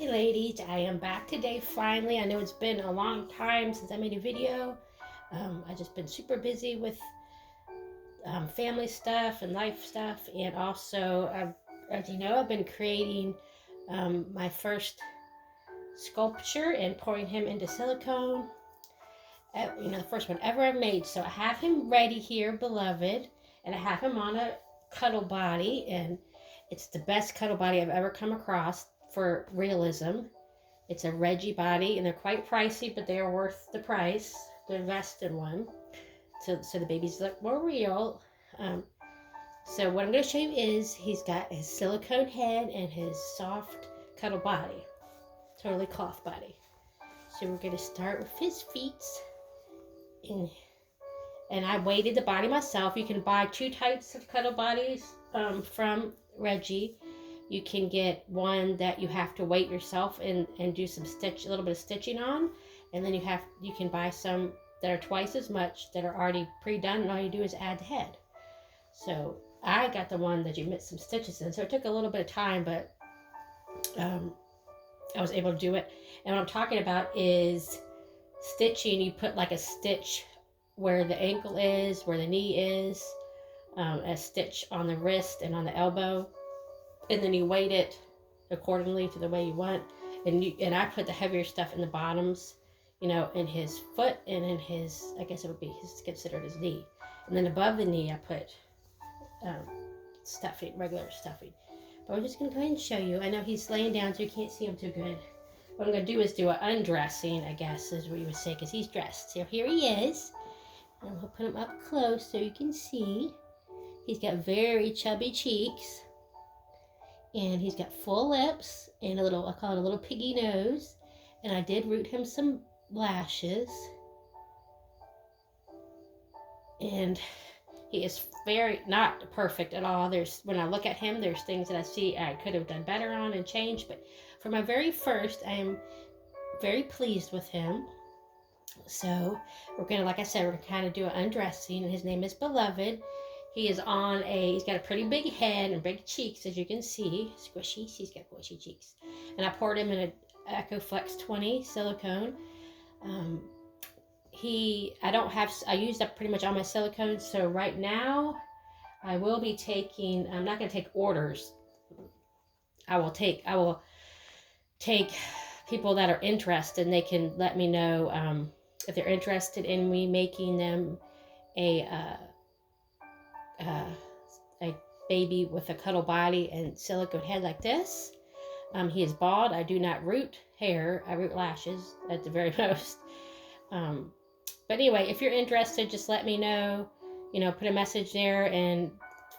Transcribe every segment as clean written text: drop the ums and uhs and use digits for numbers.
Hi ladies, I am back today finally. I know it's been a long time since I made a video. I've just been super busy with family stuff and life stuff, and also, as you know, I've been creating my first sculpture and pouring him into silicone. The first one ever I've made. So I have him ready here, beloved, and I have him on a cuddle body, and it's the best cuddle body I've ever come across for realism. It's a Reggie body, and they're quite pricey, but they are worth the price to invest in one. So the babies look more real. So what I'm going to show you is he's got his silicone head and his soft cuddle body, totally cloth body. So we're going to start with his feet, and I weighted the body myself. You can buy two types of cuddle bodies from Reggie. You can get one that you have to weight yourself and do a little bit of stitching on, and then you can buy some that are twice as much that are already pre-done, and all you do is add the head. So I got the one that you mix some stitches in, so it took a little bit of time, but I was able to do it. And what I'm talking about is stitching. You put like a stitch where the ankle is, where the knee is, a stitch on the wrist and on the elbow, and then you weight it accordingly to the way you want. And I put the heavier stuff in the bottoms, in his foot and in his, I guess it would be considered his knee. And then above the knee, I put stuffing, regular stuffing. But I'm just going to go ahead and show you. I know he's laying down, so you can't see him too good. What I'm going to do is do an undressing, I guess, is what you would say, because he's dressed. So here he is. And we'll put him up close so you can see. He's got very chubby cheeks. And he's got full lips and I call it a little piggy nose. And I did root him some lashes. And he is very, not perfect at all. When I look at him, there's things that I see I could have done better on and changed. But for my very first, I am very pleased with him. So we're going to, like I said, we're going to kind of do an undressing. And his name is Beloved. He's got a pretty big head and big cheeks, as you can see. Squishy, he's got squishy cheeks. And I poured him in an EcoFlex 20 silicone. I used up pretty much all my silicone, so right now I will be taking, I'm not going to take orders. I will take people that are interested, and they can let me know if they're interested in me making them a baby with a cuddle body and silicone head like this. He is bald. I do not root hair. I root lashes at the very most. But anyway, if you're interested, just let me know. Put a message there. And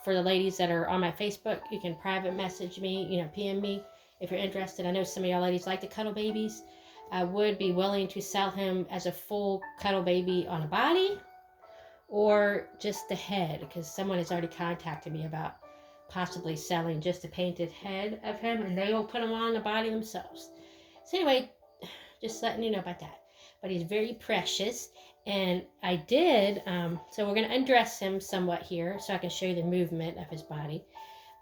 for the ladies that are on my Facebook, you can private message me, PM me if you're interested. I know some of y'all ladies like the cuddle babies. I would be willing to sell him as a full cuddle baby on a body, or just the head, because someone has already contacted me about possibly selling just a painted head of him, and they will put him on the body themselves. So anyway, just letting you know about that. But he's very precious, and I did, so we're going to undress him somewhat here so I can show you the movement of his body.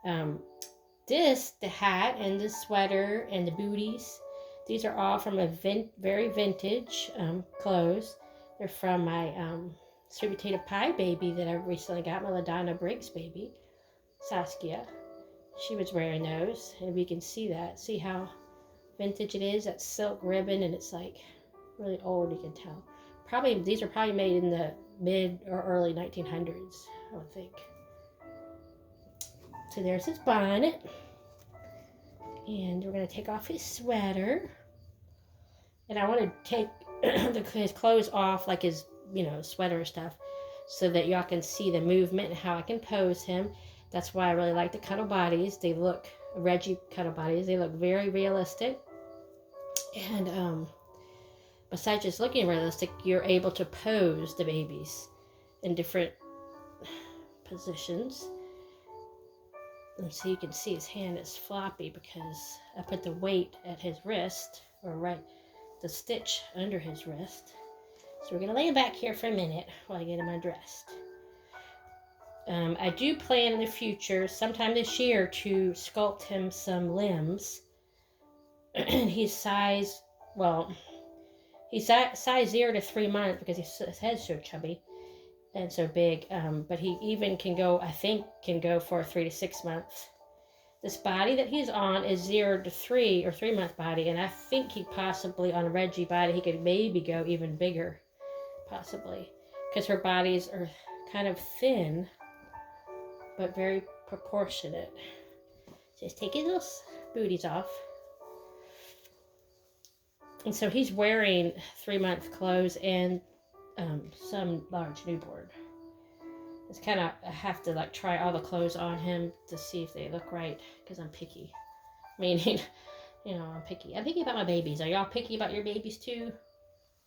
The hat and the sweater and the booties, these are all from very vintage clothes. They're from my sweet potato pie baby that I recently got, my LaDonna Briggs baby, Saskia. She was wearing those, and we can see how vintage it is. That silk ribbon, and it's like really old, you can tell. These are probably made in the mid or early 1900s, I would think. So there's his bonnet, and we're going to take off his sweater, and I want to take his clothes off, like his sweater stuff, so that y'all can see the movement and how I can pose him. That's why I really like the cuddle bodies. They look, Reggie cuddle bodies, they look very realistic. And besides just looking realistic, you're able to pose the babies in different positions. And so you can see his hand is floppy because I put the weight at his wrist, the stitch under his wrist. So we're going to lay him back here for a minute while I get him undressed. I do plan in the future, sometime this year, to sculpt him some limbs And he's size, well, he's size 0 to 3 months because his head's so chubby and so big. But he even can go, I think, can go for 3 to 6 months. This body that he's on is 0 to 3 or 3 month body, and I think he possibly on Reggie body he could maybe go even bigger, possibly, because her bodies are kind of thin, but very proportionate. Just take his little booties off. And so he's wearing 3 month clothes and some large newborn. It's kind of, I have to like try all the clothes on him to see if they look right, because I'm picky. Meaning, I'm picky. I'm picky about my babies. Are y'all picky about your babies too?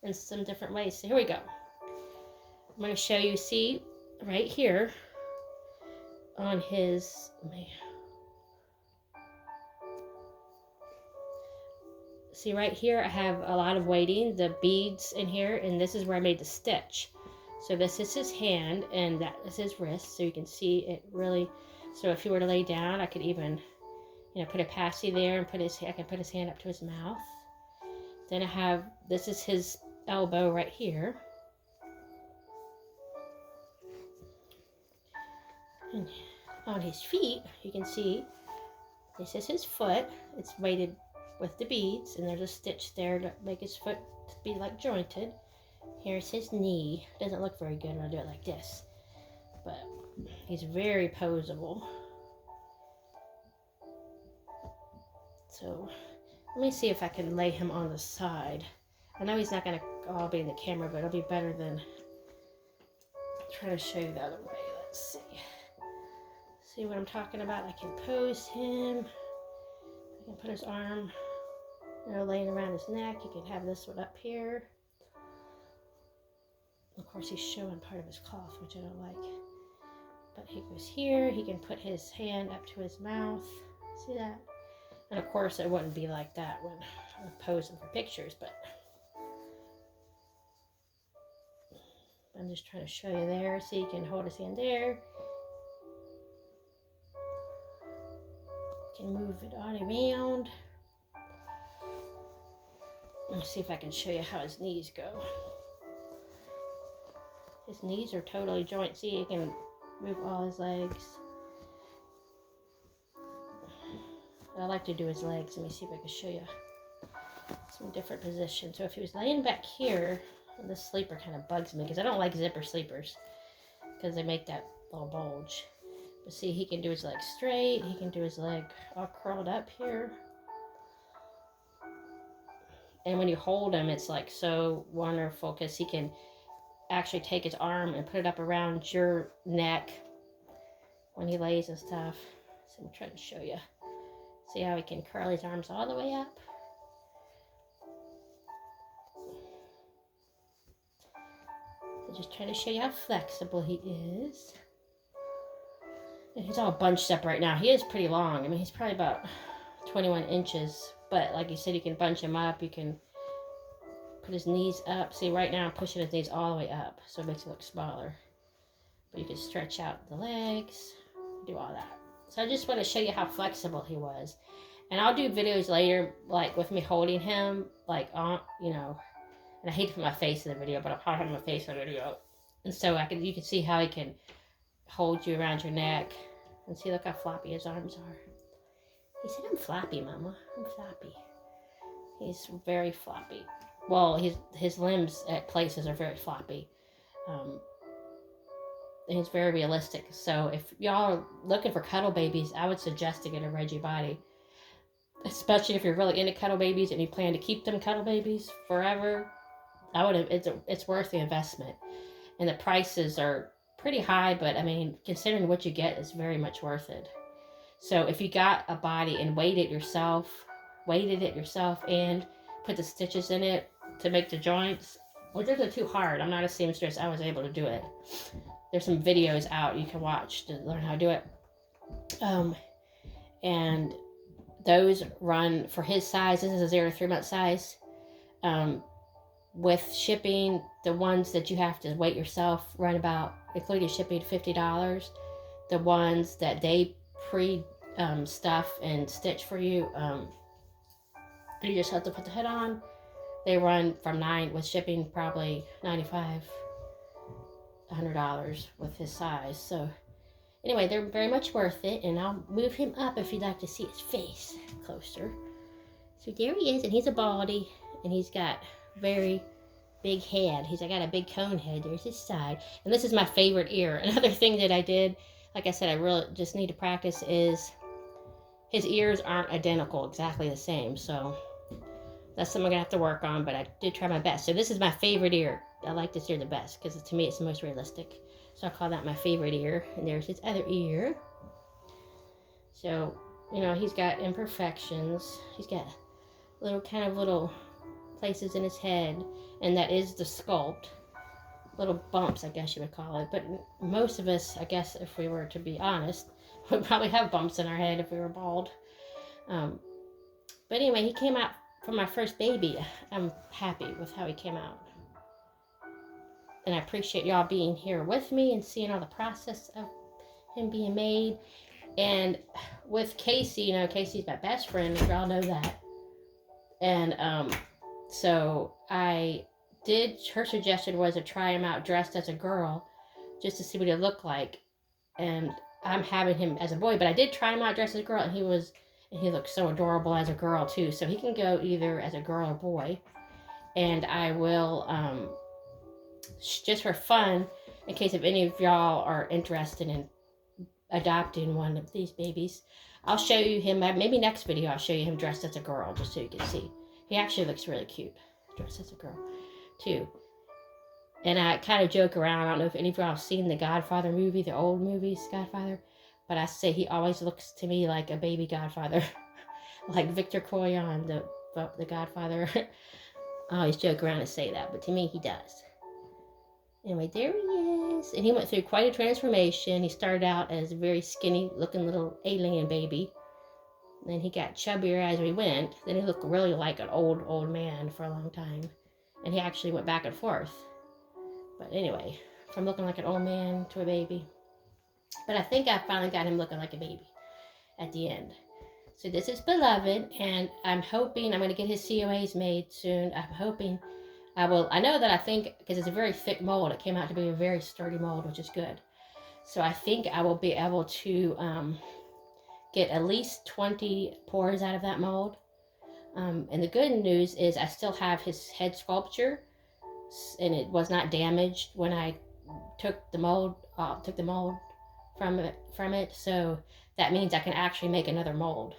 In some different ways. So here we go. I'm going to show you, see, right here on his, see right here I have a lot of weighting, the beads in here, and this is where I made the stitch. So this is his hand, and that is his wrist, so you can see it really. So if he were to lay down, I could even, put a passy there and I can put his hand up to his mouth. Then I have, this is his elbow right here. And on his feet, you can see, this is his foot. It's weighted with the beads, and there's a stitch there to make his foot be like jointed. Here's his knee. Doesn't look very good when I do it like this, but he's very posable. So let me see if I can lay him on the side. I know he's not going to all be in the camera, but it'll be better than trying to show you the other way. Let's see. See what I'm talking about? I can pose him. I can put his arm, laying around his neck. You can have this one up here. Of course, he's showing part of his cloth, which I don't like. But he goes here. He can put his hand up to his mouth. See that? And of course, it wouldn't be like that when I'm posing for pictures, but I'm just trying to show you there. See, you can hold his hand there. You can move it all around. Let's see if I can show you how his knees go. His knees are totally joint. See, you can move all his legs. I like to do his legs. Let me see if I can show you some different positions. So if he was laying back here, this sleeper kind of bugs me because I don't like zipper sleepers because they make that little bulge. But see, he can do his leg straight. He can do his leg all curled up here. And when you hold him, it's like so wonderful because he can actually take his arm and put it up around your neck when he lays and stuff. So I'm trying to show you. See how he can curl his arms all the way up? I'm just trying to show you how flexible he is. And he's all bunched up right now. He is pretty long. I mean, he's probably about 21 inches. But like you said, you can bunch him up. You can put his knees up. See, right now I'm pushing his knees all the way up. So it makes it look smaller. But you can stretch out the legs. Do all that. So I just want to show you how flexible he was. And I'll do videos later, like with me holding him, like on, and I hate to put my face in the video, but I'll probably have my face in the video. And so you can see how he can hold you around your neck. And see, look how floppy his arms are. He said, I'm floppy, Mama. I'm floppy. He's very floppy. Well, his limbs at places are very floppy. It's very realistic. So if y'all are looking for cuddle babies, I would suggest to get a Reggie body. Especially if you're really into cuddle babies and you plan to keep them cuddle babies forever. It's worth the investment. And the prices are pretty high, but I mean, considering what you get, it's very much worth it. So if you got a body and weighted it yourself and put the stitches in it to make the joints, which isn't too hard. I'm not a seamstress. I was able to do it. There's some videos out you can watch to learn how to do it. And those run for his size. This is a 0 to 3 month size. With shipping, the ones that you have to weight yourself run about, including shipping, $50. The ones that they stuff and stitch for you But you just have to put the head on. They run from with shipping, probably $95, $100 with his size. So anyway, they're very much worth it, and I'll move him up if you'd like to see his face closer. So there he is, and he's a baldy, and he's got very big head. He's got a big cone head. There's his side, and this is my favorite ear. Another thing that I did, like I said, I really just need to practice is his ears aren't identical, exactly the same. So that's something I'm gonna have to work on, but I did try my best. So this is my favorite ear. I like this ear the best because to me it's the most realistic. So I call that my favorite ear. And there's his other ear. So, you know, he's got imperfections. He's got little places in his head, and that is the sculpt. Little bumps, I guess you would call it. But most of us, I guess, if we were to be honest, would probably have bumps in our head if we were bald. But anyway, he came out from my first baby. I'm happy with how he came out. And I appreciate y'all being here with me and seeing all the process of him being made. And with Casey, you know, Casey's my best friend, if y'all know that. And so her suggestion was to try him out dressed as a girl, just to see what he looked like. And I'm having him as a boy, but I did try him out dressed as a girl, and he looked so adorable as a girl too. So he can go either as a girl or boy. And I will, just for fun, in case if any of y'all are interested in adopting one of these babies, I'll show you him. Maybe next video I'll show you him dressed as a girl, just so you can see. He actually looks really cute dressed as a girl too. And I kind of joke around. I don't know if any of y'all have seen the Godfather movie, the old movies, Godfather, but I say he always looks to me like a baby Godfather, like Victor Corleone, the Godfather. I always joke around and say that, but to me he does. Anyway, there he is. And he went through quite a transformation. He started out as a very skinny looking little alien baby. Then he got chubbier as we went. Then he looked really like an old man for a long time. And he actually went back and forth. But anyway, from looking like an old man to a baby. But I think I finally got him looking like a baby at the end. So this is Beloved, and I'm hoping I'm going to get his COAs made soon. I'm hoping I know that I think, because it's a very thick mold, it came out to be a very sturdy mold, which is good. So I think I will be able to get at least 20 pores out of that mold. And the good news is I still have his head sculpture, and it was not damaged when I took the mold from it. So that means I can actually make another mold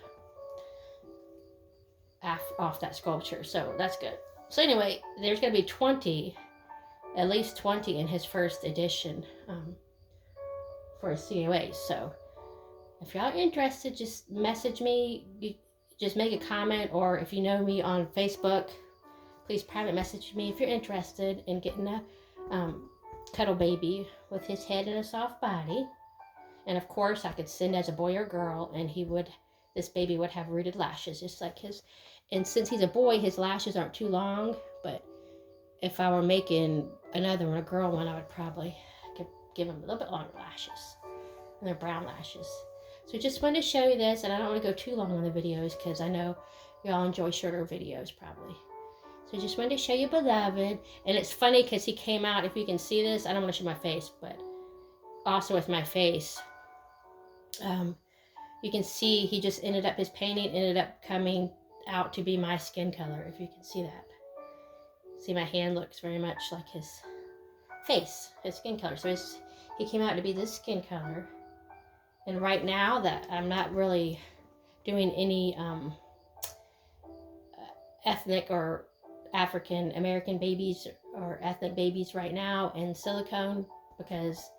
off that sculpture. So that's good. So anyway, there's going to be at least 20 in his first edition for his COA. So if y'all are interested, just message me. Just make a comment, or if you know me on Facebook, please private message me if you're interested in getting a cuddle baby with his head and a soft body. And of course, I could send as a boy or girl, and this baby would have rooted lashes, just like his. And since he's a boy, his lashes aren't too long, but if I were making another one, a girl one, I would probably give him a little bit longer lashes. And they're brown lashes. So just wanted to show you this, and I don't want to go too long on the videos because I know y'all enjoy shorter videos probably. So just wanted to show you Beloved. And it's funny because he came out, if you can see this, I don't want to show my face, but also with my face, you can see his painting ended up coming out to be my skin color, if you can see that. See, my hand looks very much like his face, his skin color. So he came out to be this skin color. And right now that I'm not really doing any ethnic or African American babies or ethnic babies right now in silicone, because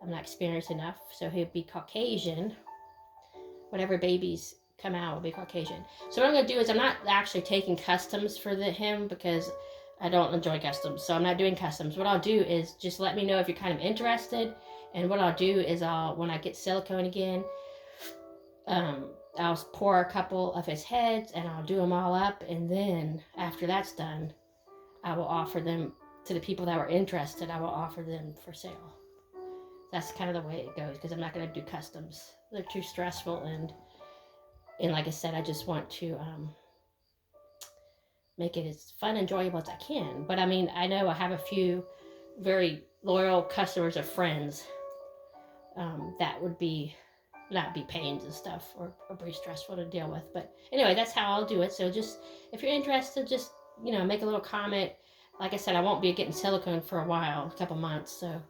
I'm not experienced enough. So he'll be Caucasian. Whatever babies come out will be Caucasian. So what I'm going to do is I'm not actually taking customs for him because I don't enjoy customs. So I'm not doing customs. What I'll do is just let me know if you're kind of interested. And what I'll do is when I get silicone again, I'll pour a couple of his heads and I'll do them all up. And then after that's done, I will offer them to the people that were interested. I will offer them for sale. That's kind of the way it goes, because I'm not going to do customs. They're too stressful, and like I said, I just want to make it as fun and enjoyable as I can. But I mean, I know I have a few very loyal customers or friends that would not be pains and stuff or be stressful to deal with. But anyway, that's how I'll do it. So just, if you're interested, just, make a little comment. Like I said, I won't be getting silicone for a while, a couple months. So,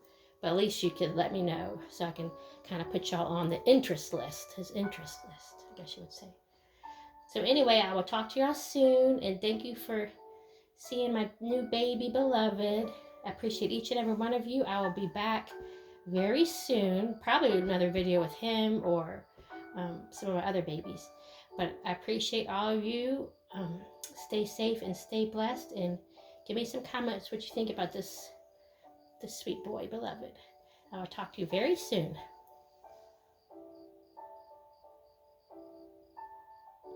but at least you can let me know so I can kind of put y'all on the interest list, his interest list, I guess you would say. So anyway, I will talk to y'all soon, and thank you for seeing my new baby beloved. I appreciate each and every one of you. I will be back very soon, probably another video with him or some of my other babies. But I appreciate all of you. Stay safe and stay blessed, and give me some comments what you think about this sweet boy, beloved. I will talk to you very soon.